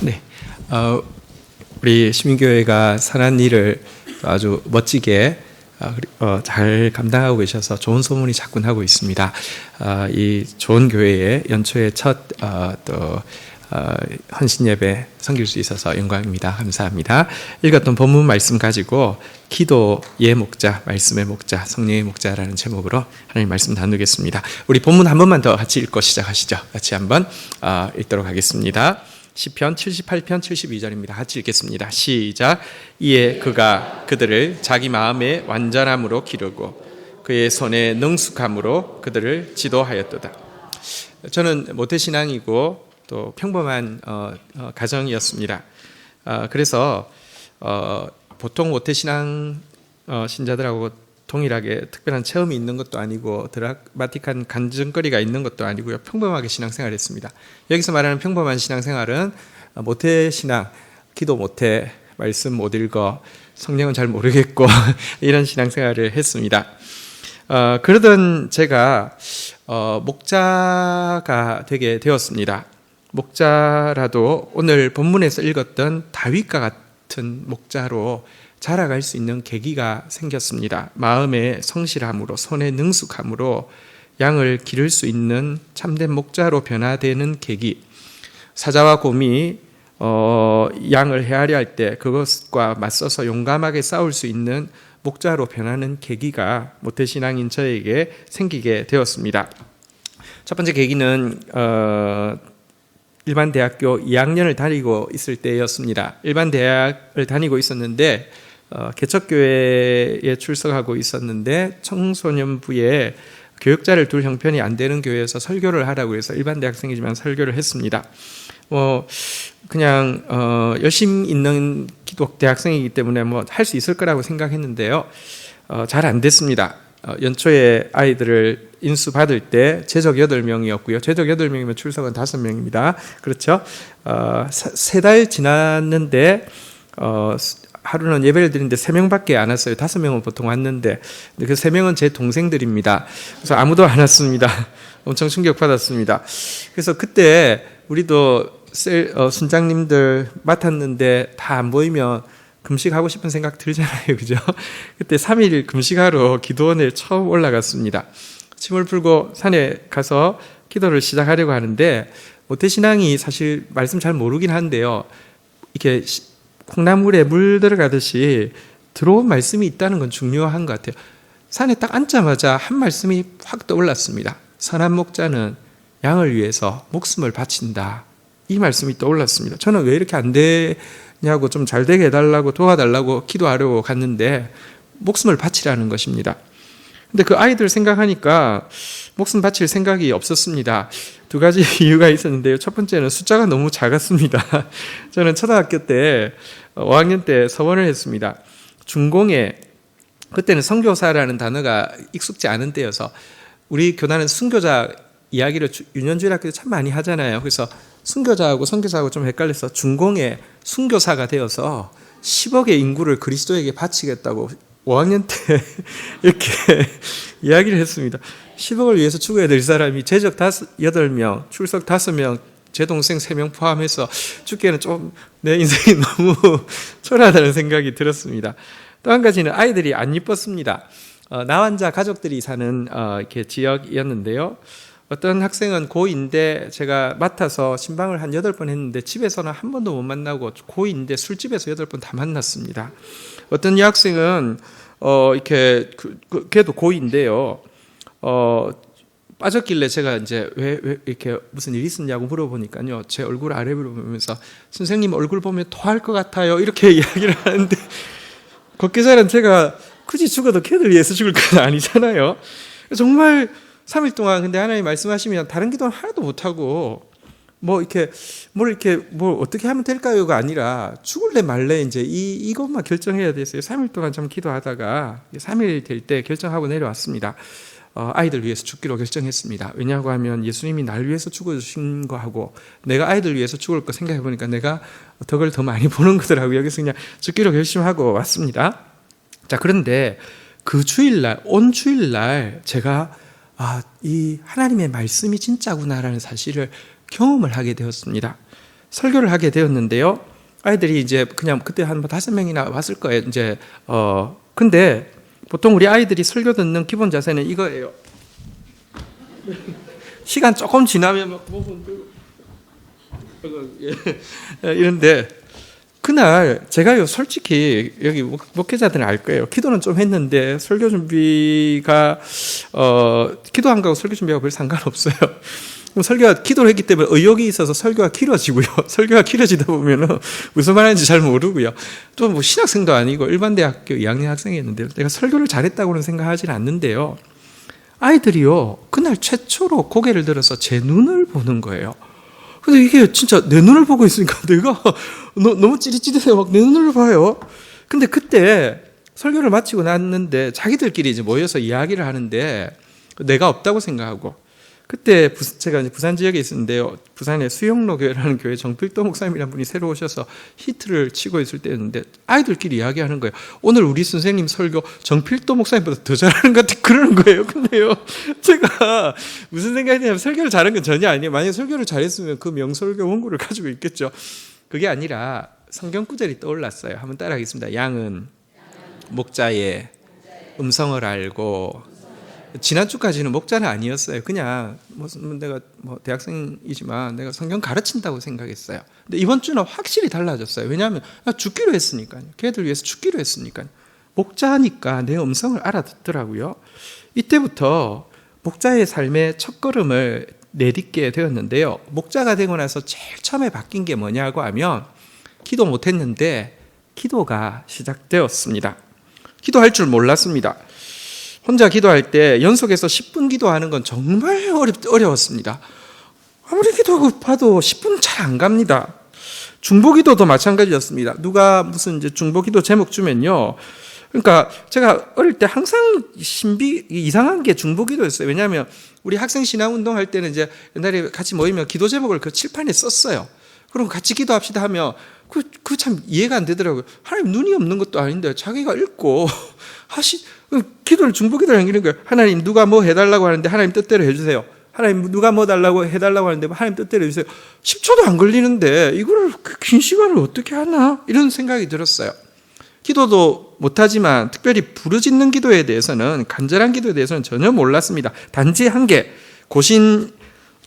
네, 우리 시민교회가 선한 일을 아주 멋지게 잘 감당하고 계셔서 좋은 소문이 자꾸 나고 있습니다. 이 좋은 교회의 연초의 첫 헌신 예배 섬길 수 있어서 영광입니다. 감사합니다. 읽었던 본문 말씀 가지고 기도의 목자, 말씀의 목자, 성령의 목자라는 제목으로 하나님 말씀 나누겠습니다. 우리 본문 한 번만 더 같이 읽고 시작하시죠. 같이 한번 읽도록 하겠습니다. 시편 78편 72절입니다. 같이 읽겠습니다. 시작. 이에 그가 그들을 자기 마음의 완전함으로 기르고 그의 손의 능숙함으로 그들을 지도하였도다. 저는 모태신앙이고 또 평범한 가정이었습니다. 그래서 보통 모태신앙 신자들하고 동일하게 특별한 체험이 있는 것도 아니고 드라마틱한 간증거리가 있는 것도 아니고요. 평범하게 신앙생활했습니다. 여기서 말하는 평범한 신앙생활은 모태신앙, 기도 못해, 말씀 못 읽어, 성경은 잘 모르겠고 이런 신앙생활을 했습니다. 그러던 제가 목자가 되게 되었습니다. 목자라도 오늘 본문에서 읽었던 다윗과 같은 목자로 자라갈 수 있는 계기가 생겼습니다. 마음의 성실함으로, 손의 능숙함으로 양을 기를 수 있는 참된 목자로 변화되는 계기. 사자와 곰이 양을 헤아려 할 때 그것과 맞서서 용감하게 싸울 수 있는 목자로 변하는 계기가 모태신앙인 저에게 생기게 되었습니다. 첫 번째 계기는 일반 대학교 2학년을 다니고 있을 때였습니다. 일반 대학을 다니고 있었는데 개척교회에 출석하고 있었는데 청소년부에 교육자를 둘 형편이 안 되는 교회에서 설교를 하라고 해서 일반 대학생이지만 설교를 했습니다. 그냥 열심히 있는 기독 대학생이기 때문에 할 수 있을 거라고 생각했는데요. 잘 안 됐습니다. 연초에 아이들을 인수 받을 때 제적 8명이었고요. 제적 8명이면 출석은 5명입니다. 그렇죠? 3달 지났는데 하루는 예배를 드리는데 3명밖에 안 왔어요. 5명은 보통 왔는데 그 3명은 제 동생들입니다. 그래서 아무도 안 왔습니다. 엄청 충격받았습니다. 그래서 그때 우리도 순장님들 맡았는데 다 안 보이면 금식하고 싶은 생각 들잖아요. 그죠? 그때 3일 금식하러 기도원에 처음 올라갔습니다. 침을 풀고 산에 가서 기도를 시작하려고 하는데 모태신앙이 사실 말씀 잘 모르긴 한데요. 이렇게 콩나물에 물 들어가듯이 들어온 말씀이 있다는 건 중요한 것 같아요. 산에 딱 앉자마자 한 말씀이 확 떠올랐습니다. 선한 목자는 양을 위해서 목숨을 바친다. 이 말씀이 떠올랐습니다. 저는 왜 이렇게 안 되냐고 좀 잘 되게 해달라고 도와달라고 기도하려고 갔는데 목숨을 바치라는 것입니다. 근데 그 아이들 생각하니까 목숨 바칠 생각이 없었습니다. 2가지 이유가 있었는데요. 첫 번째는 숫자가 너무 작았습니다. 저는 초등학교 때 5학년 때 서원을 했습니다. 중공에 그때는 선교사라는 단어가 익숙지 않은 때여서 우리 교단은 순교자 이야기를 유년주일 학교 때 참 많이 하잖아요. 그래서 순교자하고 선교사하고 좀 헷갈려서 중공에 순교사가 되어서 10억의 인구를 그리스도에게 바치겠다고 5학년 때 이렇게 이야기를 했습니다. 10억을 위해서 죽어야 될 사람이 제적 8명, 출석 5명, 제 동생 3명 포함해서 죽기에는 좀 내 인생이 너무 초라하다는 생각이 들었습니다. 또 한 가지는 아이들이 안 이뻤습니다. 나 혼자 가족들이 사는 이렇게 지역이었는데요. 어떤 학생은 고2인데 제가 맡아서 신방을 한 8번 했는데 집에서는 한 번도 못 만나고 고2인데 술집에서 8번 다 만났습니다. 어떤 여학생은 이렇게 걔도 고2인데요. 빠졌길래 제가 이제 왜 이렇게 무슨 일이 있었냐고 물어보니까요. 제 얼굴 아래를 보면서 선생님 얼굴 보면 토할 것 같아요. 이렇게 이야기를 하는데 걷게살은 제가 굳이 죽어도 걔들 위해서 죽을 건 아니잖아요. 정말 3일 동안 근데 하나님 말씀하시면 다른 기도는 하나도 못하고 뭘 어떻게 하면 될까요가 아니라 죽을래 말래 이제 이것만 결정해야 됐어요. 3일 동안 좀 기도하다가 3일 될 때 결정하고 내려왔습니다. 아이들 위해서 죽기로 결정했습니다. 왜냐하고 하면 예수님이 날 위해서 죽어주신 거하고 내가 아이들 위해서 죽을 거 생각해보니까 내가 덕을 더 많이 보는 거더라고요. 여기서 그냥 죽기로 결심하고 왔습니다. 자, 그런데 그 주일날, 온 주일날 제가 이 하나님의 말씀이 진짜구나라는 사실을 경험을 하게 되었습니다. 설교를 하게 되었는데요. 아이들이 이제 그냥 그때 한 5명이나 왔을 거예요. 이제 근데 보통 우리 아이들이 설교 듣는 기본 자세는 이거예요. 시간 조금 지나면 막 몸은 이런데 그날 제가요 솔직히 여기 목회자들은 알 거예요. 기도는 좀 했는데 설교 준비가 기도한 거하고 설교 준비하고 별 상관없어요. 설교가 기도를 했기 때문에 의욕이 있어서 설교가 길어지고요. 설교가 길어지다 보면은 무슨 말하는지 잘 모르고요. 또 뭐 신학생도 아니고 일반 대학교 2학년 학생이었는데 내가 설교를 잘했다고는 생각하지는 않는데요. 아이들이요 그날 최초로 고개를 들어서 제 눈을 보는 거예요. 근데 이게 진짜 내 눈을 보고 있으니까 내가 너무 찌릿찌릿해요. 막 내 눈을 봐요. 근데 그때 설교를 마치고 났는데 자기들끼리 이제 모여서 이야기를 하는데 내가 없다고 생각하고 그때 제가 이제 부산 지역에 있었는데요. 부산에 수영로 교회라는 교회 정필도 목사님이라는 분이 새로 오셔서 히트를 치고 있을 때였는데 아이들끼리 이야기하는 거예요. 오늘 우리 선생님 설교 정필도 목사님보다 더 잘하는 것 같아 그러는 거예요. 근데요, 제가 무슨 생각이 드냐면 설교를 잘한 건 전혀 아니에요. 만약에 설교를 잘했으면 그 명설교 원고를 가지고 있겠죠. 그게 아니라 성경 구절이 떠올랐어요. 한번 따라하겠습니다. 양은 목자의 음성을 알고 지난주까지는 목자는 아니었어요. 그냥 내가 대학생이지만 내가 성경 가르친다고 생각했어요. 근데 이번 주는 확실히 달라졌어요. 왜냐하면 죽기로 했으니까요. 걔들 위해서 죽기로 했으니까요. 목자니까 내 음성을 알아듣더라고요. 이때부터 목자의 삶의 첫걸음을 내딛게 되었는데요. 목자가 되고 나서 제일 처음에 바뀐 게 뭐냐고 하면 기도 못했는데 기도가 시작되었습니다. 기도할 줄 몰랐습니다. 혼자 기도할 때 연속해서 10분 기도하는 건 정말 어려웠습니다. 아무리 기도하고 봐도 10분 잘 안 갑니다. 중보기도도 마찬가지였습니다. 누가 무슨 이제 중보기도 제목 주면요. 그러니까 제가 어릴 때 항상 이상한 게 중보기도였어요. 왜냐하면 우리 학생 신앙운동 할 때는 이제 옛날에 같이 모이면 기도 제목을 그 칠판에 썼어요. 그럼 같이 기도합시다 하면 그 참 이해가 안 되더라고요. 하나님 눈이 없는 것도 아닌데 자기가 읽고 기도를 중보기도를 하는 거예요. 하나님 누가 뭐 해달라고 하는데 하나님 뜻대로 해주세요. 하나님 누가 뭐 달라고 해달라고 하는데 하나님 뜻대로 해주세요. 10초도 안 걸리는데 이거를 긴 시간을 어떻게 하나 이런 생각이 들었어요. 기도도 못하지만 특별히 부르짖는 기도에 대해서는 간절한 기도에 대해서는 전혀 몰랐습니다. 단지 한 개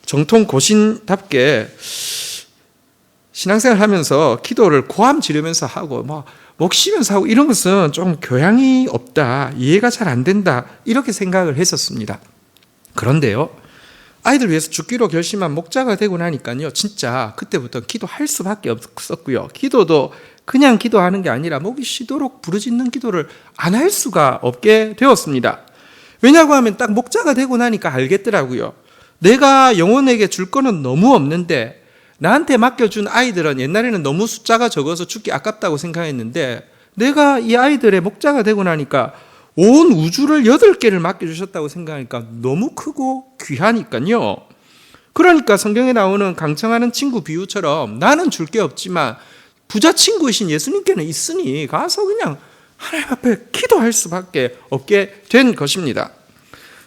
정통 고신답게 신앙생활 하면서 기도를 고함 지르면서 하고 목 쉬면서 하고 이런 것은 좀 교양이 없다, 이해가 잘 안 된다 이렇게 생각을 했었습니다. 그런데요, 아이들 위해서 죽기로 결심한 목자가 되고 나니까요, 진짜 그때부터 기도할 수밖에 없었고요. 기도도 그냥 기도하는 게 아니라 목이 쉬도록 부르짖는 기도를 안 할 수가 없게 되었습니다. 왜냐고 하면 딱 목자가 되고 나니까 알겠더라고요. 내가 영혼에게 줄 거는 너무 없는데 나한테 맡겨준 아이들은 옛날에는 너무 숫자가 적어서 죽기 아깝다고 생각했는데 내가 이 아이들의 목자가 되고 나니까 온 우주를 8개를 맡겨주셨다고 생각하니까 너무 크고 귀하니까요. 그러니까 성경에 나오는 강청하는 친구 비유처럼 나는 줄 게 없지만 부자 친구이신 예수님께는 있으니 가서 그냥 하나님 앞에 기도할 수밖에 없게 된 것입니다.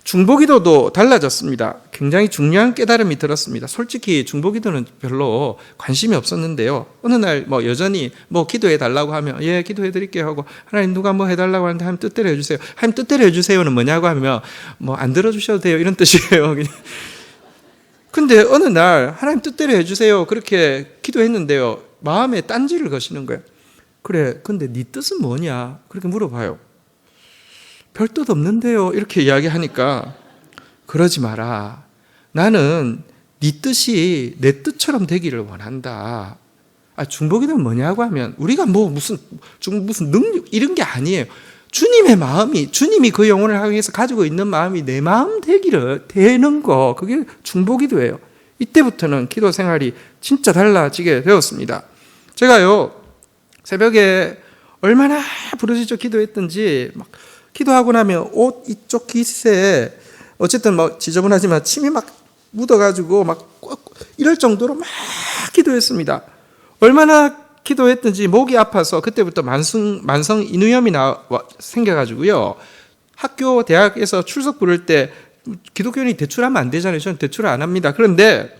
중보기도도 달라졌습니다. 굉장히 중요한 깨달음이 들었습니다. 솔직히 중보기도는 별로 관심이 없었는데요. 어느 날 여전히 기도해 달라고 하면 예 기도해 드릴게요 하고 하나님 누가 뭐 해달라고 하는데 하나님 뜻대로 해주세요. 하나님 뜻대로 해주세요는 뭐냐고 하면 안 들어주셔도 돼요 이런 뜻이에요. 근데 어느 날 하나님 뜻대로 해주세요 그렇게 기도했는데요. 마음에 딴지를 거시는 거예요. 그래 근데 네 뜻은 뭐냐 그렇게 물어봐요. 별 뜻 없는데요 이렇게 이야기하니까 그러지 마라. 나는 네 뜻이 내 뜻처럼 되기를 원한다. 중보기도는 뭐냐고 하면 우리가 무슨 능력 이런 게 아니에요. 주님의 마음이 주님이 그 영혼을 향해서 가지고 있는 마음이 내 마음 되는 거 그게 중보기도예요. 이때부터는 기도 생활이 진짜 달라지게 되었습니다. 제가요 새벽에 얼마나 부르짖어 기도했던지 기도하고 나면 옷 이쪽 깃에 어쨌든 지저분하지만 침이 묻어가지고 이럴 정도로 막 기도했습니다. 얼마나 기도했든지 목이 아파서 그때부터 만성 인후염이 생겨가지고요. 학교 대학에서 출석 부를 때 기독교인이 대출하면 안 되잖아요. 저는 대출을 안 합니다. 그런데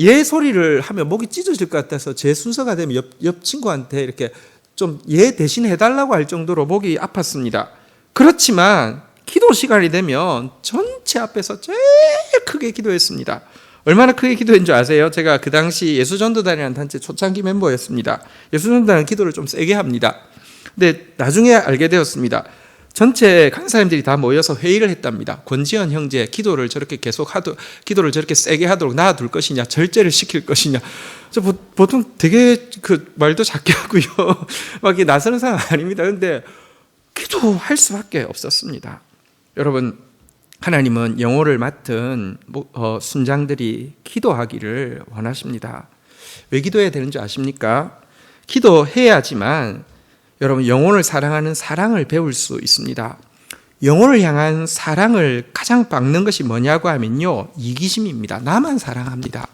얘 소리를 하면 목이 찢어질 것 같아서 제 순서가 되면 옆 친구한테 이렇게 좀 얘 대신 해달라고 할 정도로 목이 아팠습니다. 그렇지만 기도 시간이 되면 전체 앞에서 제일 크게 기도했습니다. 얼마나 크게 기도한 줄 아세요? 제가 그 당시 예수전도단이라는 단체 초창기 멤버였습니다. 예수전도단은 기도를 좀 세게 합니다. 근데 나중에 알게 되었습니다. 전체 간사님들이 다 모여서 회의를 했답니다. 권지현 형제 기도를 저렇게 기도를 저렇게 세게 하도록 놔둘 것이냐, 절제를 시킬 것이냐. 저 보통 되게 그 말도 작게 하고요. 막 이렇게 나서는 사람 아닙니다. 근데 기도할 수밖에 없었습니다. 여러분, 하나님은 영혼을 맡은 순장들이 기도하기를 원하십니다. 왜 기도해야 되는 줄 아십니까? 기도해야지만 여러분 영혼을 사랑하는 사랑을 배울 수 있습니다. 영혼을 향한 사랑을 가장 막는 것이 뭐냐고 하면요, 이기심입니다. 나만 사랑합니다.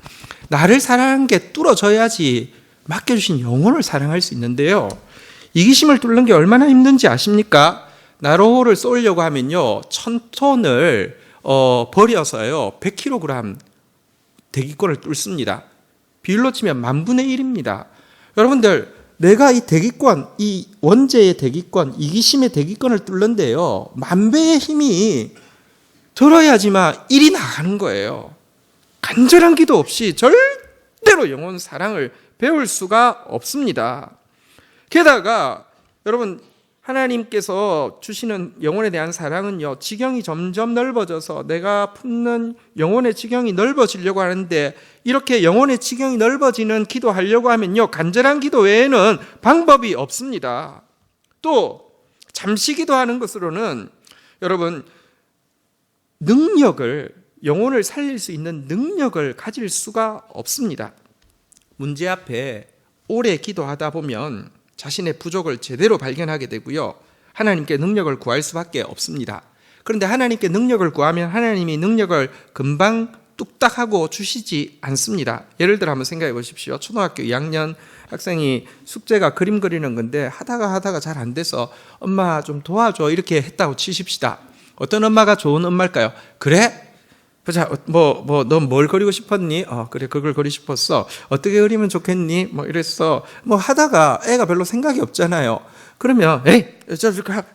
나를 사랑하는 게 뚫어져야지 맡겨주신 영혼을 사랑할 수 있는데요, 이기심을 뚫는 게 얼마나 힘든지 아십니까? 나로를 쏘려고 하면요, 1000톤을 버려서요 100kg 대기권을 뚫습니다. 비율로 치면 10,000분의 1입니다. 여러분들, 내가 이 대기권, 이 원죄의 대기권, 이기심의 대기권을 뚫는데요, 10,000배의 힘이 들어야지만 일이 나가는 거예요. 간절한 기도 없이 절대로 영혼 사랑을 배울 수가 없습니다. 게다가 여러분, 하나님께서 주시는 영혼에 대한 사랑은요, 지경이 점점 넓어져서 내가 품는 영혼의 지경이 넓어지려고 하는데, 이렇게 영혼의 지경이 넓어지는 기도하려고 하면요, 간절한 기도 외에는 방법이 없습니다. 또 잠시 기도하는 것으로는 여러분 영혼을 살릴 수 있는 능력을 가질 수가 없습니다. 문제 앞에 오래 기도하다 보면 자신의 부족을 제대로 발견하게 되고요, 하나님께 능력을 구할 수밖에 없습니다. 그런데 하나님께 능력을 구하면 하나님이 능력을 금방 뚝딱 하고 주시지 않습니다. 예를 들어 한번 생각해 보십시오. 초등학교 2학년 학생이 숙제가 그림 그리는 건데 하다가 잘 안 돼서 엄마 좀 도와줘 이렇게 했다고 치십시다. 어떤 엄마가 좋은 엄마일까요? 그래? 보자, 너 뭘 그리고 싶었니? 그래, 그걸 그리고 싶었어. 어떻게 그리면 좋겠니? 이랬어. 하다가 애가 별로 생각이 없잖아요. 그러면,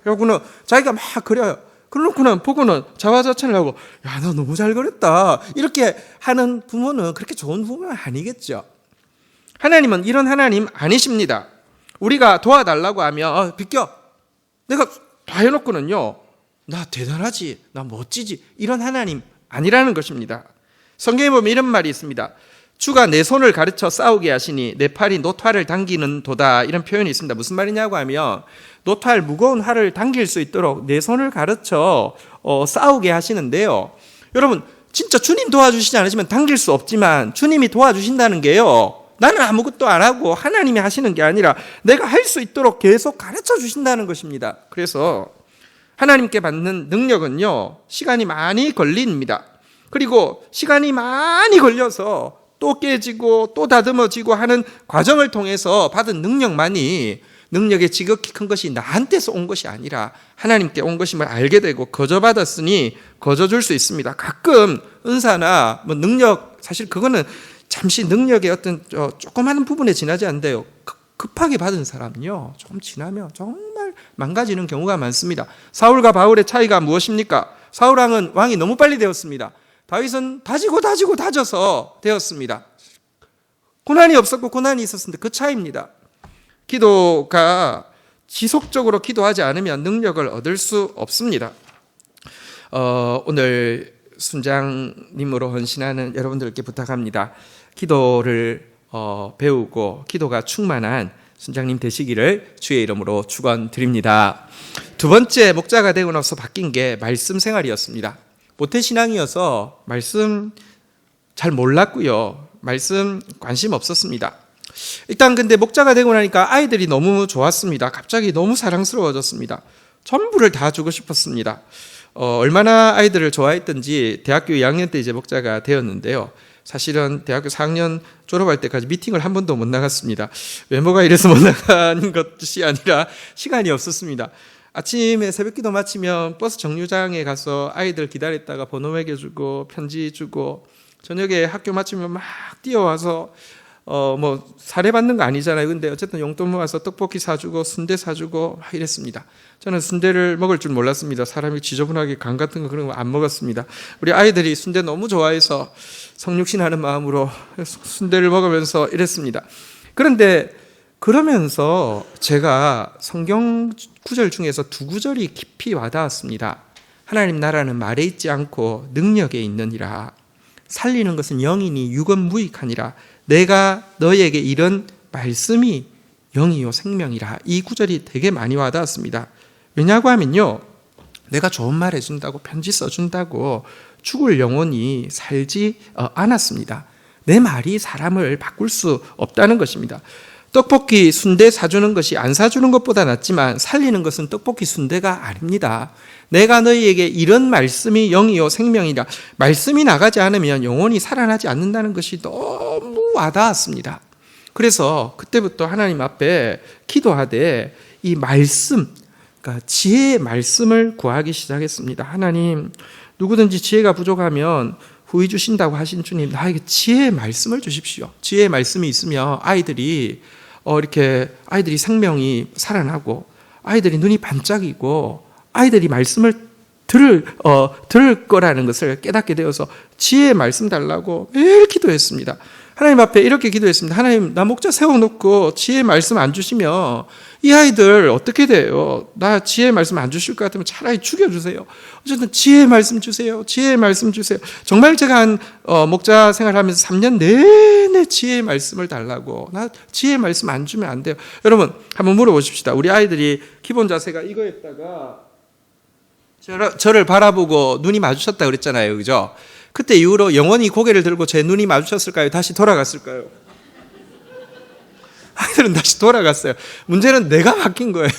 하고는 자기가 막 그려요. 그러고는 보고는 자화자찬을 하고, 야, 너 너무 잘 그렸다. 이렇게 하는 부모는 그렇게 좋은 부모는 아니겠죠. 하나님은 이런 하나님 아니십니다. 우리가 도와달라고 하면, 비켜. 내가 다 해놓고는요, 나 대단하지, 나 멋지지. 이런 하나님 아니라는 것입니다. 성경에 보면 이런 말이 있습니다. 주가 내 손을 가르쳐 싸우게 하시니 내 팔이 노트활을 당기는 도다, 이런 표현이 있습니다. 무슨 말이냐고 하면, 노트활, 무거운 활을 당길 수 있도록 내 손을 가르쳐 싸우게 하시는데요, 여러분 진짜 주님 도와주시지 않으시면 당길 수 없지만 주님이 도와주신다는 게요, 나는 아무것도 안 하고 하나님이 하시는 게 아니라 내가 할 수 있도록 계속 가르쳐 주신다는 것입니다. 그래서 하나님께 받는 능력은요, 시간이 많이 걸립니다. 그리고 시간이 많이 걸려서 또 깨지고 또 다듬어지고 하는 과정을 통해서 받은 능력의 지극히 큰 것이 나한테서 온 것이 아니라 하나님께 온 것임을 알게 되고 거저받았으니 거저줄 수 있습니다. 가끔 은사나 능력, 사실 그거는 잠시 능력의 어떤 조그마한 부분에 지나지 않는데요, 급하게 받은 사람은요, 조금 지나면 정말 망가지는 경우가 많습니다. 사울과 바울의 차이가 무엇입니까? 사울 왕이 너무 빨리 되었습니다. 다윗은 다져서 되었습니다. 고난이 없었고 고난이 있었는데 그 차이입니다. 기도가 지속적으로 기도하지 않으면 능력을 얻을 수 없습니다. 오늘 순장님으로 헌신하는 여러분들께 부탁합니다. 기도를 배우고 기도가 충만한 순장님 되시기를 주의 이름으로 축원드립니다. 두 번째, 목자가 되고 나서 바뀐 게 말씀 생활이었습니다. 모태신앙이어서 말씀 잘 몰랐고요, 말씀 관심 없었습니다. 일단 근데 목자가 되고 나니까 아이들이 너무 좋았습니다. 갑자기 너무 사랑스러워졌습니다. 전부를 다 주고 싶었습니다. 얼마나 아이들을 좋아했던지 대학교 2학년 때 이제 목자가 되었는데요, 사실은 대학교 4학년 졸업할 때까지 미팅을 한 번도 못 나갔습니다. 외모가 이래서 못 나가는 것이 아니라 시간이 없었습니다. 아침에 새벽기도 마치면 버스 정류장에 가서 아이들 기다렸다가 번호 매겨주고 편지 주고 저녁에 학교 마치면 막 뛰어와서 뭐 사례받는 거 아니잖아요. 근데 어쨌든 용돈 모아서 떡볶이 사주고 순대 사주고 막 이랬습니다. 저는 순대를 먹을 줄 몰랐습니다. 사람이 지저분하게 간 같은 거 그런 거 안 먹었습니다. 우리 아이들이 순대 너무 좋아해서 성육신하는 마음으로 순대를 먹으면서 이랬습니다. 그런데 그러면서 제가 성경 구절 중에서 두 구절이 깊이 와닿았습니다. 하나님 나라는 말에 있지 않고 능력에 있느니라. 살리는 것은 영이니 육은 무익하니라. 내가 너에게 이런 말씀이 영이요 생명이라. 이 구절이 되게 많이 와닿았습니다. 왜냐고 하면요, 내가 좋은 말 해준다고 편지 써준다고 죽을 영혼이 살지 않았습니다. 내 말이 사람을 바꿀 수 없다는 것입니다. 떡볶이 순대 사주는 것이 안 사주는 것보다 낫지만 살리는 것은 떡볶이 순대가 아닙니다. 내가 너희에게 이런 말씀이 영이요 생명이라. 말씀이 나가지 않으면 영혼이 살아나지 않는다는 것이 너무 와닿았습니다. 그래서 그때부터 하나님 앞에 기도하되 이 말씀, 그러니까 지혜의 말씀을 구하기 시작했습니다. 하나님, 누구든지 지혜가 부족하면 후히 주신다고 하신 주님, 나에게 지혜의 말씀을 주십시오. 지혜의 말씀이 있으면 아이들이 생명이 살아나고 아이들이 눈이 반짝이고 아이들이 말씀을 들을 거라는 것을 깨닫게 되어서 지혜의 말씀 달라고 매일 기도했습니다. 하나님 앞에 이렇게 기도했습니다. 하나님, 나 목자 세워놓고 지혜의 말씀 안 주시면 이 아이들 어떻게 돼요? 나 지혜의 말씀 안 주실 것 같으면 차라리 죽여주세요. 어쨌든 지혜의 말씀 주세요. 지혜의 말씀 주세요. 정말 제가 목자 생활하면서 3년 내내 지혜의 말씀을 달라고. 나 지혜의 말씀 안 주면 안 돼요. 여러분, 한번 물어보십시다. 우리 아이들이 기본 자세가 이거였다가 저를 바라보고 눈이 마주쳤다 그랬잖아요. 그죠? 그때 이후로 영원히 고개를 들고 제 눈이 마주쳤을까요? 다시 돌아갔을까요? 아이들은 다시 돌아갔어요. 문제는 내가 바뀐 거예요.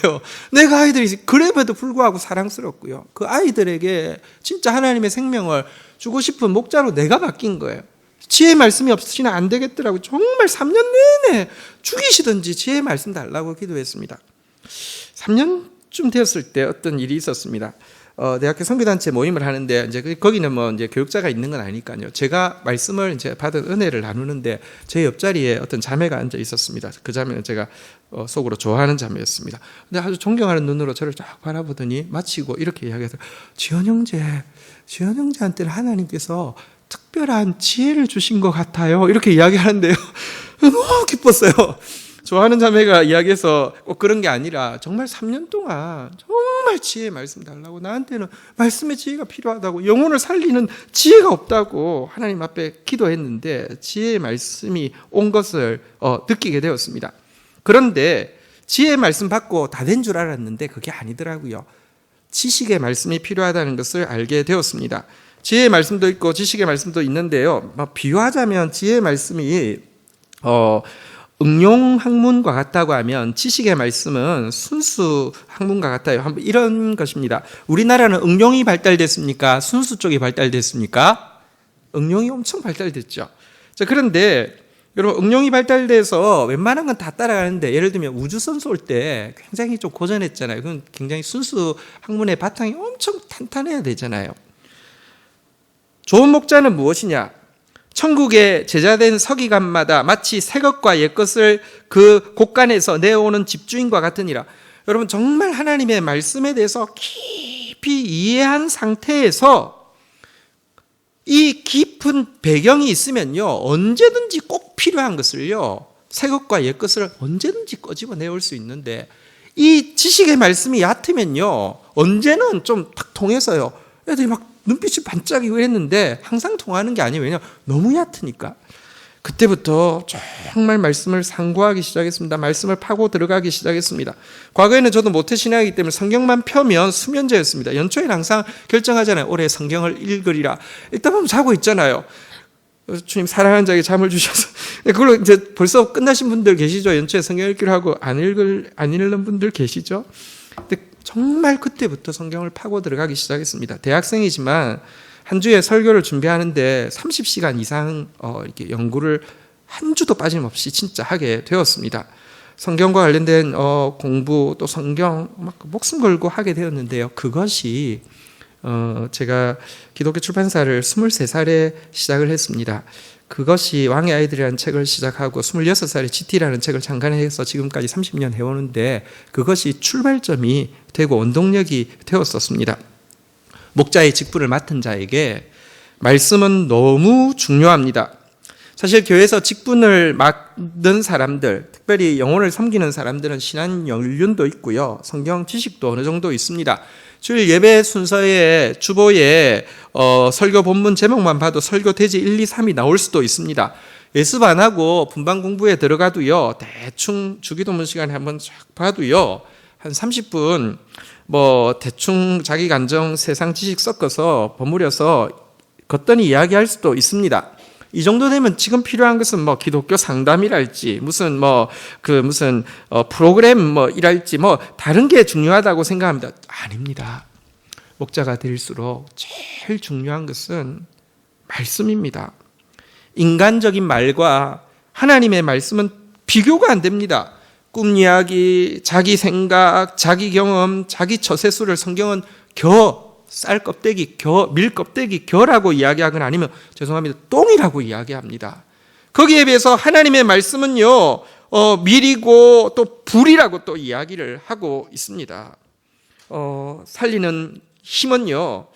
내가 아이들이 그럼에도 불구하고 사랑스럽고요. 그 아이들에게 진짜 하나님의 생명을 주고 싶은 목자로 내가 바뀐 거예요. 지혜의 말씀이 없으시면 안 되겠더라고요. 정말 3년 내내 죽이시든지 지혜의 말씀 달라고 기도했습니다. 3년쯤 되었을 때 어떤 일이 있었습니다. 대학교 선교단체 모임을 하는데 이제 거기는 뭐 이제 교육자가 있는 건 아니까요. 제가 말씀을 이제 받은 은혜를 나누는데 제 옆자리에 어떤 자매가 앉아 있었습니다. 그 자매는 제가 속으로 좋아하는 자매였습니다. 근데 아주 존경하는 눈으로 저를 쫙 바라보더니 마치고 이렇게 이야기해서 지현 형제한테는 하나님께서 특별한 지혜를 주신 것 같아요. 이렇게 이야기하는데요. 너무 기뻤어요. 좋아하는 자매가 이야기해서 꼭 그런 게 아니라 정말 3년 동안 정말 지혜의 말씀 달라고, 나한테는 말씀의 지혜가 필요하다고, 영혼을 살리는 지혜가 없다고 하나님 앞에 기도했는데 지혜의 말씀이 온 것을 느끼게 되었습니다. 그런데 지혜의 말씀 받고 다 된 줄 알았는데 그게 아니더라고요. 지식의 말씀이 필요하다는 것을 알게 되었습니다. 지혜의 말씀도 있고 지식의 말씀도 있는데요. 비유하자면 지혜의 말씀이 응용 학문과 같다고 하면 지식의 말씀은 순수 학문과 같아요. 이런 것입니다. 우리나라는 응용이 발달됐습니까? 순수 쪽이 발달됐습니까? 응용이 엄청 발달됐죠. 자, 그런데 여러분, 응용이 발달돼서 웬만한 건 다 따라가는데, 예를 들면 우주선 쏠 때 굉장히 좀 고전했잖아요. 그건 굉장히 순수 학문의 바탕이 엄청 탄탄해야 되잖아요. 좋은 목자는 무엇이냐? 천국에 제자된 서기관마다 마치 새 것과 옛 것을 그 곳간에서 내어오는 집주인과 같으니라. 여러분, 정말 하나님의 말씀에 대해서 깊이 이해한 상태에서 이 깊은 배경이 있으면요, 언제든지 꼭 필요한 것을요, 새 것과 옛 것을 언제든지 꺼집어 내올 수 있는데, 이 지식의 말씀이 얕으면요, 언제는 좀 탁 통해서요, 애들이 막 눈빛이 반짝이고 했는데 항상 통하는 게 아니에요. 왜냐하면 너무 얕으니까. 그때부터 정말 말씀을 상고하기 시작했습니다. 말씀을 파고 들어가기 시작했습니다. 과거에는 저도 모태신앙이기 때문에 성경만 펴면 수면제였습니다. 연초에는 항상 결정하잖아요. 올해 성경을 읽으리라. 일단 보면 자고 있잖아요. 주님 사랑하는 자에게 잠을 주셔서. 그걸로 이제 벌써 끝나신 분들 계시죠? 연초에 성경 읽기로 하고 안 읽는 분들 계시죠? 근데 정말 그때부터 성경을 파고 들어가기 시작했습니다. 대학생이지만 한 주에 설교를 준비하는데 30시간 이상 이렇게 연구를 한 주도 빠짐없이 진짜 하게 되었습니다. 성경과 관련된 공부 또 성경 막 목숨 걸고 하게 되었는데요. 그것이 제가 기독교 출판사를 23살에 시작을 했습니다. 그것이 왕의 아이들이라는 책을 시작하고 26살에 GT라는 책을 창간해서 지금까지 30년 해오는데 그것이 출발점이 되고 원동력이 되었었습니다. 목자의 직분을 맡은 자에게 말씀은 너무 중요합니다. 사실 교회에서 직분을 맡는 사람들, 특별히 영혼을 섬기는 사람들은 신앙 연륜도 있고요. 성경 지식도 어느 정도 있습니다. 주일 예배 순서에 주보에 설교 본문 제목만 봐도 설교 대지 1, 2, 3이 나올 수도 있습니다. 예습 안 하고 분반 공부에 들어가도요. 대충 주기도문 시간에 한번 쫙 봐도요. 한 30분 대충 자기 감정 세상 지식 섞어서 버무려서 걷더니 이야기할 수도 있습니다. 이 정도 되면 지금 필요한 것은 기독교 상담이랄지 무슨 프로그램 이랄지 다른 게 중요하다고 생각합니다. 아닙니다. 목자가 될수록 제일 중요한 것은 말씀입니다. 인간적인 말과 하나님의 말씀은 비교가 안 됩니다. 꿈 이야기, 자기 생각, 자기 경험, 자기 처세술을 성경은 쌀 껍데기, 밀 껍데기, 겨라고 이야기하거나 아니면 죄송합니다. 똥이라고 이야기합니다. 거기에 비해서 하나님의 말씀은요, 밀이고 또 불이라고 또 이야기를 하고 있습니다. 살리는 힘은요,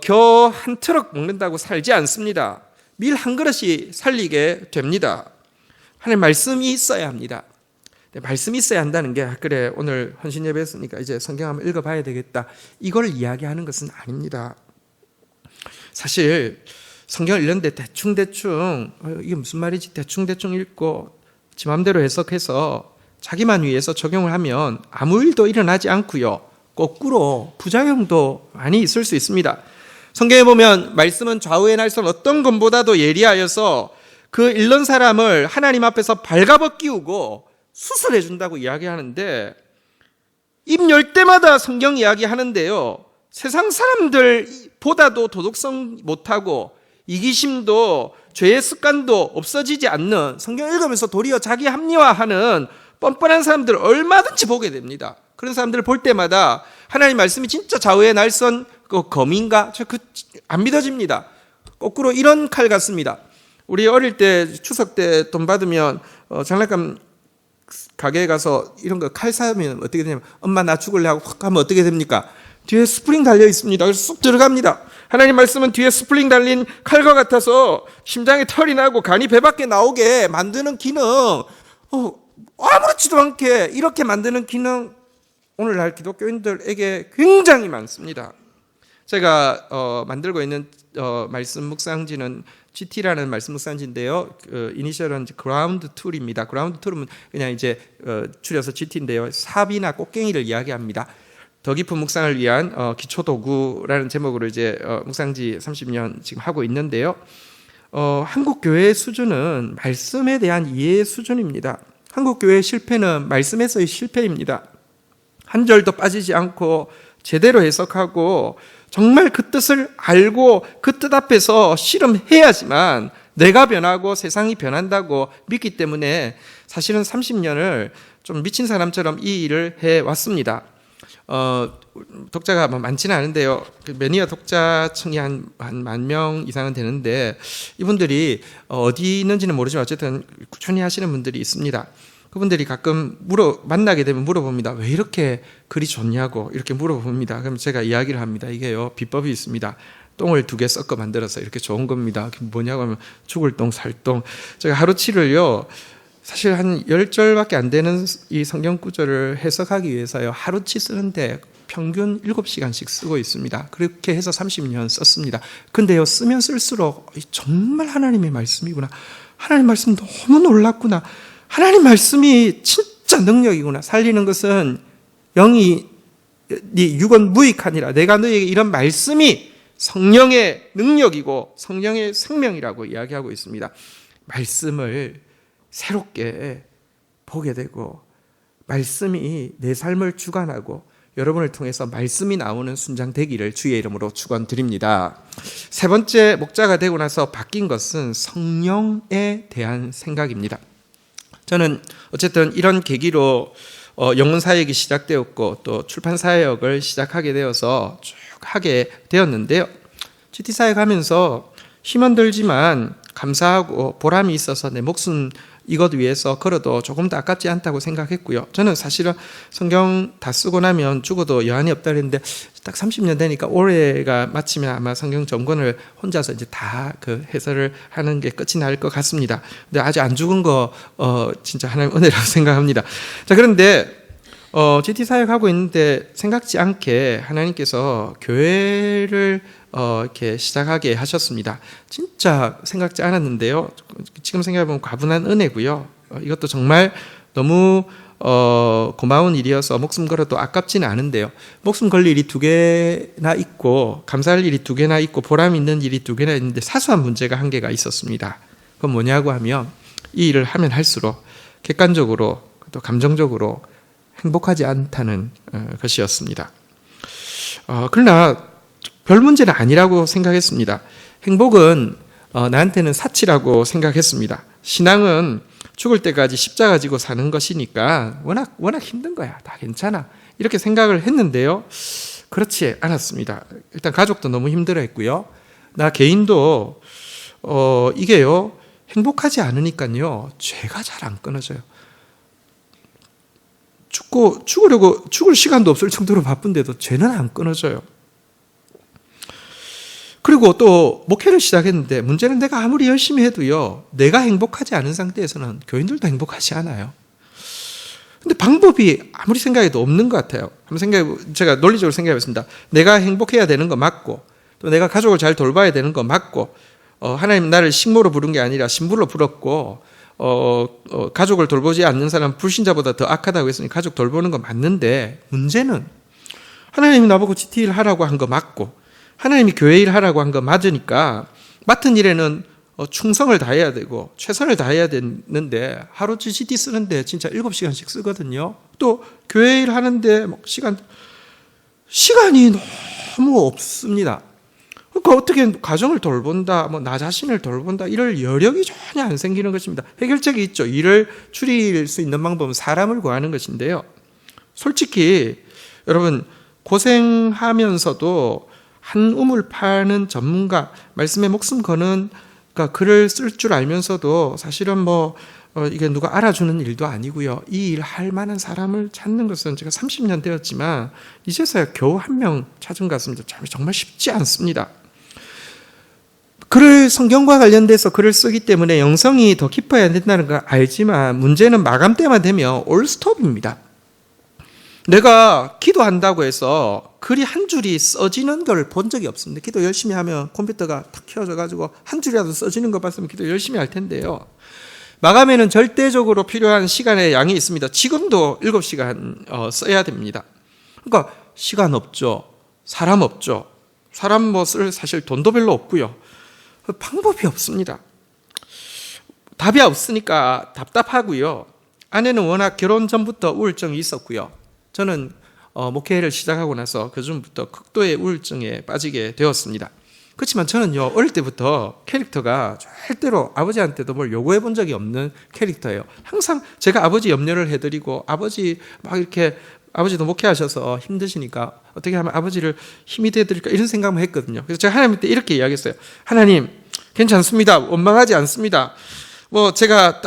겨 한 트럭 먹는다고 살지 않습니다. 밀 한 그릇이 살리게 됩니다. 하나님 말씀이 있어야 합니다. 말씀이 있어야 한다는 게 그래 오늘 헌신 예배했으니까 이제 성경 한번 읽어봐야 되겠다 이걸 이야기하는 것은 아닙니다. 사실 성경을 읽는데 대충대충 이게 무슨 말이지 대충대충 읽고 지 맘대로 해석해서 자기만 위해서 적용을 하면 아무 일도 일어나지 않고요. 거꾸로 부작용도 많이 있을 수 있습니다. 성경에 보면 말씀은 좌우의 날선 어떤 것보다도 예리하여서 그 읽는 사람을 하나님 앞에서 발가벗 끼우고 수술해 준다고 이야기하는데 입 열 때마다 성경 이야기하는데요. 세상 사람들보다도 도덕성 못하고 이기심도 죄의 습관도 없어지지 않는 성경 읽으면서 도리어 자기 합리화하는 뻔뻔한 사람들 얼마든지 보게 됩니다. 그런 사람들을 볼 때마다 하나님 말씀이 진짜 좌우의 날선 검인가? 안 믿어집니다. 거꾸로 이런 칼 같습니다. 우리 어릴 때 추석 때 돈 받으면 장난감 가게에 가서 이런 거 칼 사면 어떻게 되냐면 엄마 나 죽을래 하고 확 하면 어떻게 됩니까? 뒤에 스프링 달려 있습니다. 그래서 쑥 들어갑니다. 하나님 말씀은 뒤에 스프링 달린 칼과 같아서 심장에 털이 나고 간이 배 밖에 나오게 만드는 기능 아무렇지도 않게 이렇게 만드는 기능 오늘날 기독교인들에게 굉장히 많습니다. 제가 만들고 있는 말씀 묵상지는 GT라는 말씀 묵상지인데요. 이니셜은 그라운드 툴입니다. 그라운드 툴은 그냥 이제 줄여서 GT인데요. 삽이나 꽃갱이를 이야기합니다. 더 깊은 묵상을 위한 기초 도구라는 제목으로 이제 묵상지 30년 지금 하고 있는데요. 한국 교회의 수준은 말씀에 대한 이해의 수준입니다. 한국 교회의 실패는 말씀에서의 실패입니다. 한 절도 빠지지 않고 제대로 해석하고 정말 그 뜻을 알고 그 뜻 앞에서 씨름해야지만 내가 변하고 세상이 변한다고 믿기 때문에 사실은 30년을 좀 미친 사람처럼 이 일을 해왔습니다. 독자가 많지는 않은데요. 매니아 독자층이 한 10,000명 이상은 되는데 이분들이 어디 있는지는 모르지만 어쨌든 꾸준히 하시는 분들이 있습니다. 그분들이 가끔 만나게 되면 물어봅니다. 왜 이렇게 글이 좋냐고 이렇게 물어봅니다. 그럼 제가 이야기를 합니다. 이게요, 비법이 있습니다. 똥을 2개 섞어 만들어서 이렇게 좋은 겁니다. 뭐냐고 하면 죽을 똥, 살 똥. 제가 하루치를요, 사실 한 10절밖에 안 되는 이 성경 구절을 해석하기 위해서요, 하루치 쓰는데 평균 7시간씩 쓰고 있습니다. 그렇게 해서 30년 썼습니다. 근데요, 쓰면 쓸수록 정말 하나님의 말씀이구나. 하나님 말씀 너무 놀랍구나. 하나님 말씀이 진짜 능력이구나. 살리는 것은 영이 네 육은 무익하니라. 내가 너에게 이런 말씀이 성령의 능력이고 성령의 생명이라고 이야기하고 있습니다. 말씀을 새롭게 보게 되고 말씀이 내 삶을 주관하고 여러분을 통해서 말씀이 나오는 순장 되기를 주의 이름으로 축원드립니다. 세 번째 목자가 되고 나서 바뀐 것은 성령에 대한 생각입니다. 저는 어쨌든 이런 계기로 영문 사역이 시작되었고 또 출판 사역을 시작하게 되어서 쭉 하게 되었는데요. GT 사역하면서 힘은 들지만 감사하고 보람이 있어서 내 목숨 이것 위해서 걸어도 조금 더 아깝지 않다고 생각했고요. 저는 사실은 성경 다 쓰고 나면 죽어도 여한이 없다 그랬는데 딱 30년 되니까 올해가 마치면 아마 성경 전권을 혼자서 이제 다 그 해설을 하는 게 끝이 날 것 같습니다. 근데 아직 안 죽은 거 진짜 하나님 은혜라고 생각합니다. 자, 그런데 GT 사역하고 있는데 생각지 않게 하나님께서 교회를 이렇게 시작하게 하셨습니다. 진짜 생각지 않았는데요. 지금 생각해보면 과분한 은혜고요. 이것도 정말 너무 고마운 일이어서 목숨 걸어도 아깝지는 않은데요. 목숨 걸 일이 2개나 있고 감사할 일이 2개나 있고 보람 있는 일이 2개나 있는데 사소한 문제가 1개가 있었습니다. 그건 뭐냐고 하면 이 일을 하면 할수록 객관적으로 또 감정적으로 행복하지 않다는 것이었습니다. 그러나 별 문제는 아니라고 생각했습니다. 행복은 나한테는 사치라고 생각했습니다. 신앙은 죽을 때까지 십자가 지고 사는 것이니까 워낙 힘든 거야. 다 괜찮아. 이렇게 생각을 했는데요. 그렇지 않았습니다. 일단 가족도 너무 힘들어했고요. 나 개인도 이게요. 행복하지 않으니까요. 죄가 잘 안 끊어져요. 죽을 시간도 없을 정도로 바쁜데도 죄는 안 끊어져요. 그리고 또 목회를 시작했는데 문제는 내가 아무리 열심히 해도요, 내가 행복하지 않은 상태에서는 교인들도 행복하지 않아요. 근데 방법이 아무리 생각해도 없는 것 같아요. 제가 논리적으로 생각해봤습니다. 내가 행복해야 되는 거 맞고, 또 내가 가족을 잘 돌봐야 되는 거 맞고, 하나님 나를 식모로 부른 게 아니라 신부로 불렀고, 가족을 돌보지 않는 사람은 불신자보다 더 악하다고 했으니 가족 돌보는 거 맞는데, 문제는 하나님이 나보고 GT 일 하라고 한 거 맞고, 하나님이 교회 일 하라고 한 거 맞으니까 맡은 일에는 충성을 다해야 되고 최선을 다해야 되는데 하루 GT 쓰는데 진짜 7시간씩 쓰거든요. 또 교회 일 하는데 시간이 너무 없습니다. 그러니까 어떻게 가정을 돌본다, 나 자신을 돌본다 이럴 여력이 전혀 안 생기는 것입니다. 해결책이 있죠. 일을 줄일 수 있는 방법은 사람을 구하는 것인데요. 솔직히 여러분 고생하면서도 한 우물 파는 전문가, 말씀에 목숨 거는 글을 쓸 줄 알면서도 사실은 이게 누가 알아주는 일도 아니고요. 이 일 할 만한 사람을 찾는 것은 제가 30년 되었지만 이제서야 겨우 1명 찾은 것 같습니다. 정말 쉽지 않습니다. 성경과 관련돼서 글을 쓰기 때문에 영성이 더 깊어야 된다는 걸 알지만 문제는 마감 때만 되면 올 스톱입니다. 내가 기도한다고 해서 글이 한 줄이 써지는 걸 본 적이 없습니다. 기도 열심히 하면 컴퓨터가 탁 켜져가지고 한 줄이라도 써지는 거 봤으면 기도 열심히 할 텐데요. 마감에는 절대적으로 필요한 시간의 양이 있습니다. 지금도 7시간 써야 됩니다. 그러니까 시간 없죠. 사람 없죠. 사람 쓸 사실 돈도 별로 없고요. 방법이 없습니다. 답이 없으니까 답답하고요. 아내는 워낙 결혼 전부터 우울증이 있었고요. 저는 목회를 시작하고 나서 그전부터 극도의 우울증에 빠지게 되었습니다. 그렇지만 저는요, 어릴 때부터 캐릭터가 절대로 아버지한테도 뭘 요구해 본 적이 없는 캐릭터예요. 항상 제가 아버지 염려를 해드리고 아버지 아버지도 목회하셔서 힘드시니까 어떻게 하면 아버지를 힘이 돼드릴까 이런 생각만 했거든요. 그래서 제가 하나님한테 이렇게 이야기했어요. 하나님, 괜찮습니다. 원망하지 않습니다. 제가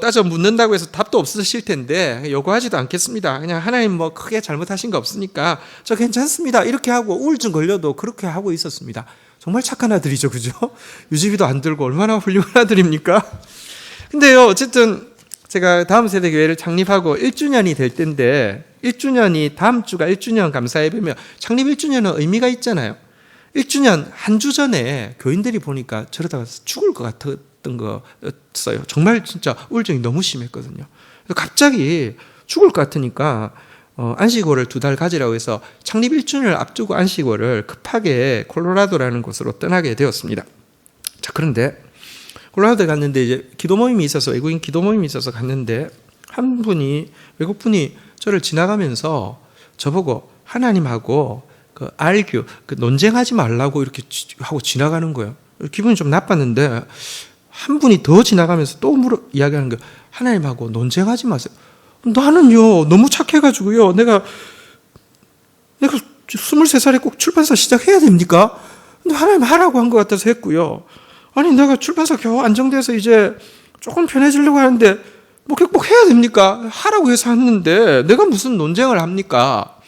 따져 묻는다고 해서 답도 없으실 텐데 요구하지도 않겠습니다. 그냥 하나님 크게 잘못하신 거 없으니까 저 괜찮습니다. 이렇게 하고 우울증 걸려도 그렇게 하고 있었습니다. 정말 착한 아들이죠, 그죠? 유지비도 안 들고 얼마나 훌륭한 아들입니까? 근데요, 어쨌든 제가 다음 세대 교회를 창립하고 1주년이 될 때인데 다음 주가 1주년 감사예배면 창립 1주년은 의미가 있잖아요. 1주년 한 주 전에 교인들이 보니까 저러다가 죽을 것 같았던 거였어요. 정말 진짜 우울증이 너무 심했거든요. 그래서 갑자기 죽을 것 같으니까 안식월을 2달 가지라고 해서 창립 1주년을 앞두고 안식월을 급하게 콜로라도라는 곳으로 떠나게 되었습니다. 자, 그런데 콜로라도에 갔는데 이제 기도 모임이 있어서 외국인 기도 모임이 있어서 갔는데 한 분이 외국 분이 저를 지나가면서 저보고 하나님하고 논쟁하지 말라고 이렇게 하고 지나가는 거예요. 기분이 좀 나빴는데 한 분이 더 지나가면서 또 이야기하는 거예요. 하나님하고 논쟁하지 마세요. 나는요 너무 착해가지고요 내가 23살에 꼭 출판사 시작해야 됩니까? 근데 하나님 하라고 한 것 같아서 했고요. 아니 내가 출판사 겨우 안정돼서 이제 조금 편해지려고 하는데 뭐 꼭 해야 됩니까? 하라고 해서 했는데 내가 무슨 논쟁을 합니까?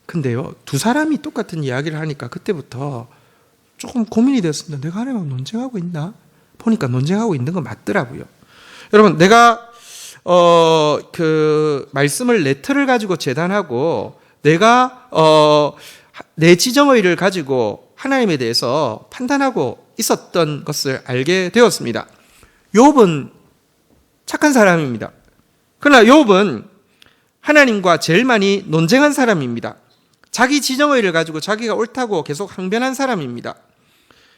근데요 두 사람이 똑같은 이야기를 하니까 그때부터 조금 고민이 됐습니다. 내가 하나님하고 논쟁하고 있나? 보니까 논쟁하고 있는 건 맞더라고요. 여러분 내가 그 말씀을 레터를 가지고 제단하고 내가 내 지정의를 가지고 하나님에 대해서 판단하고 있었던 것을 알게 되었습니다. 욥은 착한 사람입니다. 그러나 욥은 하나님과 제일 많이 논쟁한 사람입니다. 자기 지정의를 가지고 자기가 옳다고 계속 항변한 사람입니다.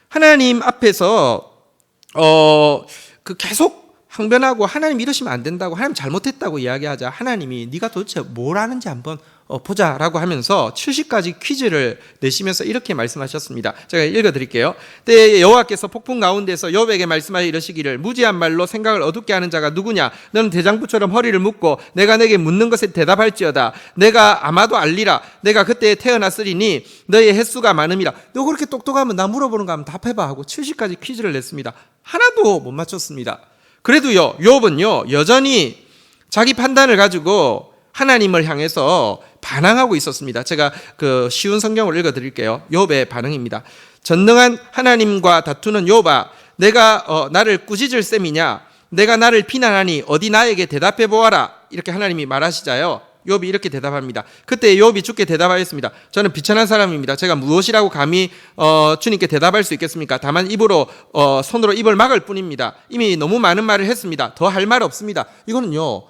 하나님 앞에서 계속 항변하고 하나님 이러시면 안 된다고 하나님 잘못했다고 이야기하자 하나님이 네가 도대체 뭘 아는지 한번 보자라고 하면서 70가지 퀴즈를 내시면서 이렇게 말씀하셨습니다. 제가 읽어드릴게요. 때에 여호와께서 폭풍 가운데서 욥에게 말씀하여 이러시기를 무지한 말로 생각을 어둡게 하는 자가 누구냐? 너는 대장부처럼 허리를 묶고 내가 내게 묻는 것에 대답할지어다. 내가 아마도 알리라. 내가 그때 태어났으리니 너의 횟수가 많음이라. 너 그렇게 똑똑하면 나 물어보는 거 한번 답해봐 하고 70가지 퀴즈를 냈습니다. 하나도 못 맞췄습니다. 그래도요 욥은요 여전히 자기 판단을 가지고 하나님을 향해서 반항하고 있었습니다. 제가 그 쉬운 성경을 읽어드릴게요. 욥의 반응입니다. 전능한 하나님과 다투는 욥아, 내가 나를 꾸짖을 셈이냐? 내가 나를 비난하니 어디 나에게 대답해 보아라. 이렇게 하나님이 말하시자요. 욥이 이렇게 대답합니다. 그때 욥이 주께 대답하였습니다. 저는 비천한 사람입니다. 제가 무엇이라고 감히 주님께 대답할 수 있겠습니까? 다만 입으로 손으로 입을 막을 뿐입니다. 이미 너무 많은 말을 했습니다. 더 할 말 없습니다. 이거는요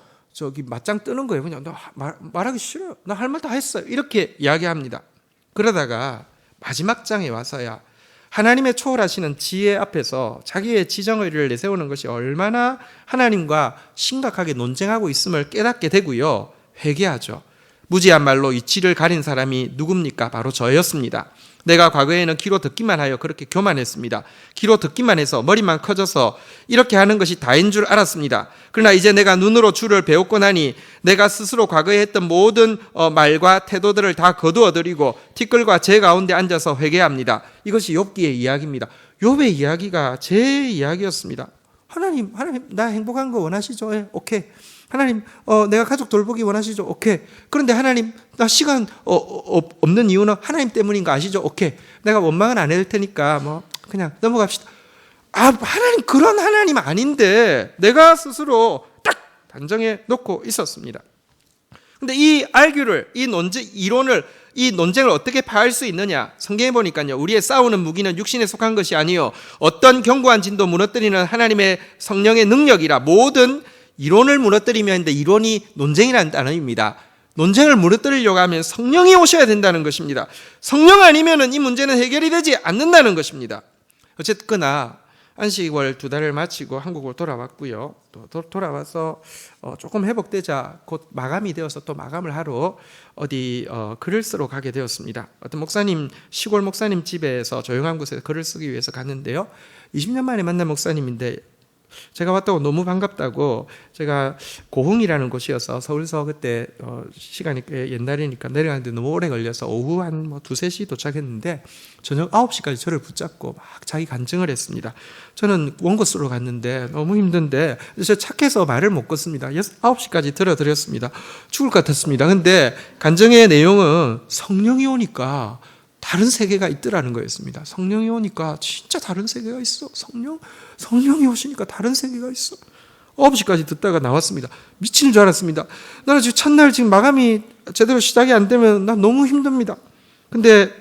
맞짱 뜨는 거예요. 그냥 나 말하기 싫어요. 나 할 말 다 했어요. 이렇게 이야기합니다. 그러다가 마지막 장에 와서야 하나님의 초월하시는 지혜 앞에서 자기의 지정의를 내세우는 것이 얼마나 하나님과 심각하게 논쟁하고 있음을 깨닫게 되고요. 회개하죠. 무지한 말로 이치를 가린 사람이 누굽니까? 바로 저였습니다. 내가 과거에는 귀로 듣기만 하여 그렇게 교만했습니다. 귀로 듣기만 해서 머리만 커져서 이렇게 하는 것이 다인 줄 알았습니다. 그러나 이제 내가 눈으로 주를 배웠고 나니 내가 스스로 과거에 했던 모든 말과 태도들을 다 거두어들이고 티끌과 재 가운데 앉아서 회개합니다. 이것이 욥기의 이야기입니다. 욥의 이야기가 제 이야기였습니다. 하나님 나 행복한 거 원하시죠? 네, 오케이. 하나님 내가 가족 돌보기 원하시죠? 오케이. 그런데 하나님 나 시간 없는 이유는 하나님 때문인 거 아시죠? 오케이. 내가 원망은 안 해도 테니까 뭐 그냥 넘어갑시다. 하나님 그런 하나님 아닌데 내가 스스로 딱 단정해 놓고 있었습니다. 근데 이 알규를 이 논쟁을 어떻게 파할 수 있느냐? 성경에 보니까요. 우리의 싸우는 무기는 육신에 속한 것이 아니요 어떤 견고한 진도 무너뜨리는 하나님의 성령의 능력이라. 모든 이론을 무너뜨리면 하는데 이론이 논쟁이라는 단어입니다. 논쟁을 무너뜨리려고 하면 성령이 오셔야 된다는 것입니다. 성령 아니면 이 문제는 해결이 되지 않는다는 것입니다. 어쨌거나 안식월 2달을 마치고 한국으로 돌아왔고요. 또 돌아와서 조금 회복되자 곧 마감이 되어서 또 마감을 하러 어디 글을 쓰러 가게 되었습니다. 어떤 목사님, 시골 목사님 집에서 조용한 곳에서 글을 쓰기 위해서 갔는데요. 20년 만에 만난 목사님인데 제가 왔다고 너무 반갑다고. 제가 고흥이라는 곳이어서 서울서 그때 시간이 꽤 옛날이니까 내려가는데 너무 오래 걸려서 오후 한 2-3시 도착했는데 저녁 9시까지 저를 붙잡고 막 자기 간증을 했습니다. 저는 원고스로 갔는데 너무 힘든데 저 착해서 말을 못 걷습니다. 9시까지 들어드렸습니다. 죽을 것 같았습니다. 근데 간증의 내용은 성령이 오니까 다른 세계가 있더라는 거였습니다. 성령이 오니까 진짜 다른 세계가 있어. 성령이 오시니까 다른 세계가 있어. 9시까지 듣다가 나왔습니다. 미치는 줄 알았습니다. 나는 지금 첫날 지금 마감이 제대로 시작이 안 되면 나 너무 힘듭니다. 근데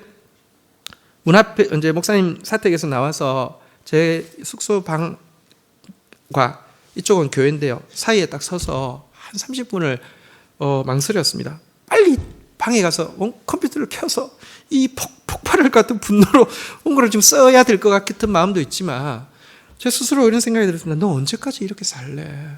문 앞에 이제 목사님 사택에서 나와서 제 숙소 방과 이쪽은 교회인데요. 사이에 딱 서서 한 30분을 망설였습니다. 빨리 방에 가서 컴퓨터를 켜서 이 폭발할 것 같은 분노로 뭔가를 좀 써야 될 것 같은 마음도 있지만 제 스스로 이런 생각이 들었습니다. 너 언제까지 이렇게 살래?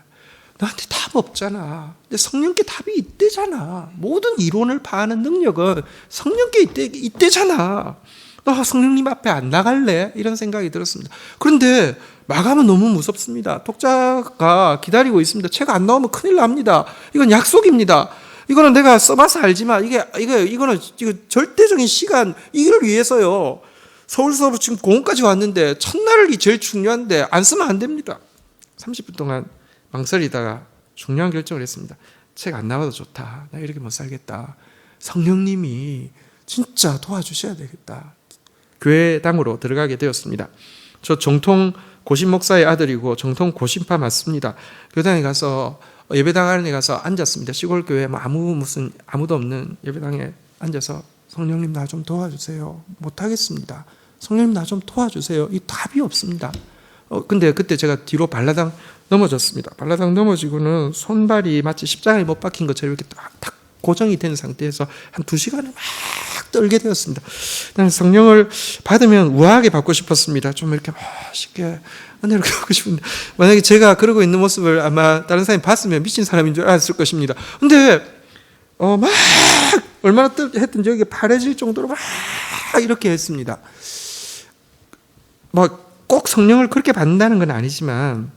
너한테 답 없잖아. 근데 성령께 답이 있대잖아. 모든 이론을 파하는 능력은 성령께 있대잖아. 성령님 앞에 안 나갈래? 이런 생각이 들었습니다. 그런데 마감은 너무 무섭습니다. 독자가 기다리고 있습니다. 책 안 나오면 큰일 납니다. 이건 약속입니다. 이거는 내가 써봐서 알지만 이거는 절대적인 시간, 이걸 위해서요. 서울서 지금 공원까지 왔는데 첫날이 제일 중요한데 안 쓰면 안 됩니다. 30분 동안 망설이다가 중요한 결정을 했습니다. 책 안 나와도 좋다. 나 이렇게 못 살겠다. 성령님이 진짜 도와주셔야 되겠다. 교회당으로 들어가게 되었습니다. 저 정통 고신 목사의 아들이고 정통 고신파 맞습니다. 교당에 가서 예배당 안에 가서 앉았습니다. 시골 교회 아무도 없는 예배당에 앉아서 성령님 나 좀 도와주세요. 못하겠습니다. 성령님 나 좀 도와주세요. 이 답이 없습니다. 근데 그때 제가 뒤로 발라당 넘어졌습니다. 발라당 넘어지고는 손발이 마치 십자가에 못 박힌 것처럼 이렇게 딱 고정이 된 상태에서 한 2시간을 막 떨게 되었습니다. 나는 성령을 받으면 우아하게 받고 싶었습니다. 좀 이렇게 쉽게 은혜를 받고 싶은데, 만약에 제가 그러고 있는 모습을 아마 다른 사람이 봤으면 미친 사람인 줄 알았을 것입니다. 근데 막 얼마나 했든지 여기 파래질 정도로 막 이렇게 했습니다. 꼭 성령을 그렇게 받는다는 건 아니지만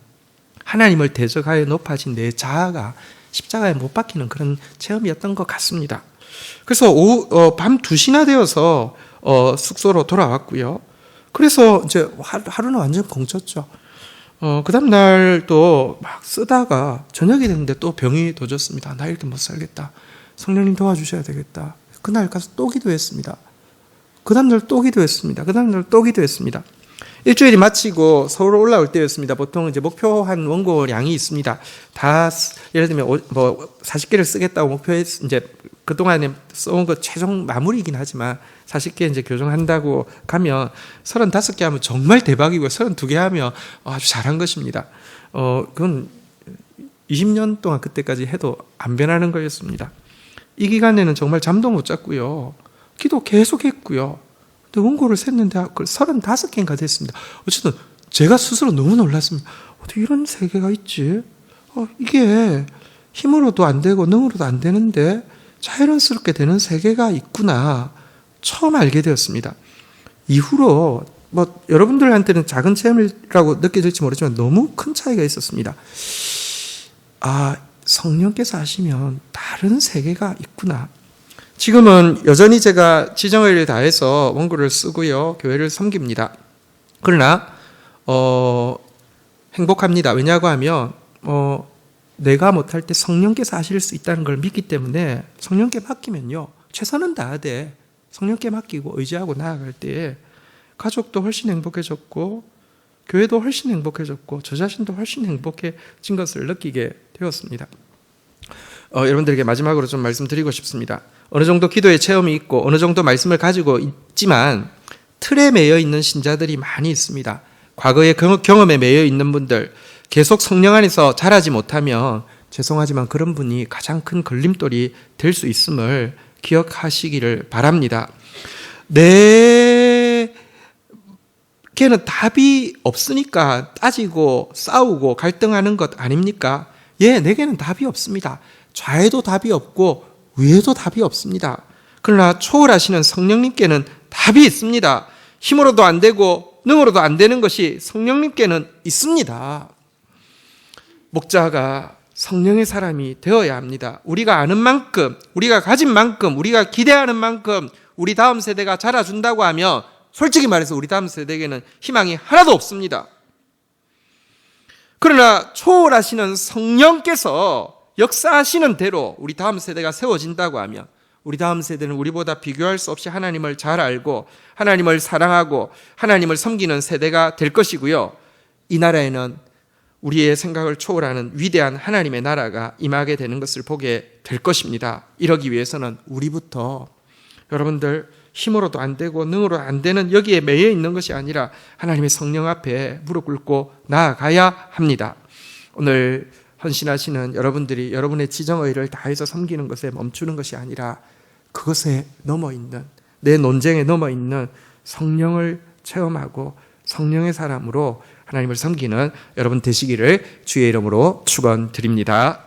하나님을 대적하여 높아진 내 자아가 십자가에 못 박히는 그런 체험이었던 것 같습니다. 그래서 밤 2시나 되어서 숙소로 돌아왔고요. 그래서 이제 하루는 완전 공쳤죠. 그 다음 날 또 막 쓰다가 저녁이 됐는데 또 병이 도졌습니다. 나 이렇게 못 살겠다. 성령님 도와주셔야 되겠다. 그날 가서 또 기도했습니다. 그 다음 날 또 기도했습니다. 그 다음 날 또 기도했습니다. 일주일이 마치고 서울 올라올 때였습니다. 보통 이제 목표한 원고량이 있습니다. 다 예를 들면 40개를 쓰겠다고 목표했, 이제 그동안에 써온 거 최종 마무리이긴 하지만 40개 이제 교정한다고 가면 35개 하면 정말 대박이고요. 32개 하면 아주 잘한 것입니다. 그건 20년 동안 그때까지 해도 안 변하는 거였습니다. 이 기간에는 정말 잠도 못 잤고요. 기도 계속 했고요. 근데 원고를 셌는데 35개인가 됐습니다. 어쨌든 제가 스스로 너무 놀랐습니다. 어떻게 이런 세계가 있지? 이게 힘으로도 안 되고 능으로도 안 되는데 자연스럽게 되는 세계가 있구나. 처음 알게 되었습니다. 이후로 여러분들한테는 작은 체험이라고 느껴질지 모르지만 너무 큰 차이가 있었습니다. 성령께서 하시면 다른 세계가 있구나. 지금은 여전히 제가 지정의를 다해서 원고를 쓰고요. 교회를 섬깁니다. 그러나 행복합니다. 왜냐고 하면 내가 못할 때 성령께서 하실 수 있다는 걸 믿기 때문에 성령께 맡기면요. 최선은 다하되 성령께 맡기고 의지하고 나아갈 때에 가족도 훨씬 행복해졌고 교회도 훨씬 행복해졌고 저 자신도 훨씬 행복해진 것을 느끼게 되었습니다. 여러분들에게 마지막으로 좀 말씀드리고 싶습니다. 어느 정도 기도의 체험이 있고 어느 정도 말씀을 가지고 있지만 틀에 매여 있는 신자들이 많이 있습니다. 과거의 경험에 매여 있는 분들, 계속 성령 안에서 자라지 못하면 죄송하지만 그런 분이 가장 큰 걸림돌이 될 수 있음을 기억하시기를 바랍니다. 내게는 답이 없으니까 따지고 싸우고 갈등하는 것 아닙니까? 내게는 답이 없습니다. 좌에도 답이 없고 위에도 답이 없습니다. 그러나 초월하시는 성령님께는 답이 있습니다. 힘으로도 안 되고 능으로도 안 되는 것이 성령님께는 있습니다. 목자가 성령의 사람이 되어야 합니다. 우리가 아는 만큼, 우리가 가진 만큼, 우리가 기대하는 만큼 우리 다음 세대가 자라준다고 하면 솔직히 말해서 우리 다음 세대에게는 희망이 하나도 없습니다. 그러나 초월하시는 성령께서 역사하시는 대로 우리 다음 세대가 세워진다고 하면 우리 다음 세대는 우리보다 비교할 수 없이 하나님을 잘 알고 하나님을 사랑하고 하나님을 섬기는 세대가 될 것이고요. 이 나라에는 우리의 생각을 초월하는 위대한 하나님의 나라가 임하게 되는 것을 보게 될 것입니다. 이러기 위해서는 우리부터 여러분들 힘으로도 안 되고 능으로 안 되는 여기에 매여 있는 것이 아니라 하나님의 성령 앞에 무릎 꿇고 나아가야 합니다. 오늘 헌신하시는 여러분들이 여러분의 지정의를 다해서 섬기는 것에 멈추는 것이 아니라 그것에 넘어있는 내 논쟁에 넘어있는 성령을 체험하고 성령의 사람으로 하나님을 섬기는 여러분 되시기를 주의 이름으로 축원드립니다.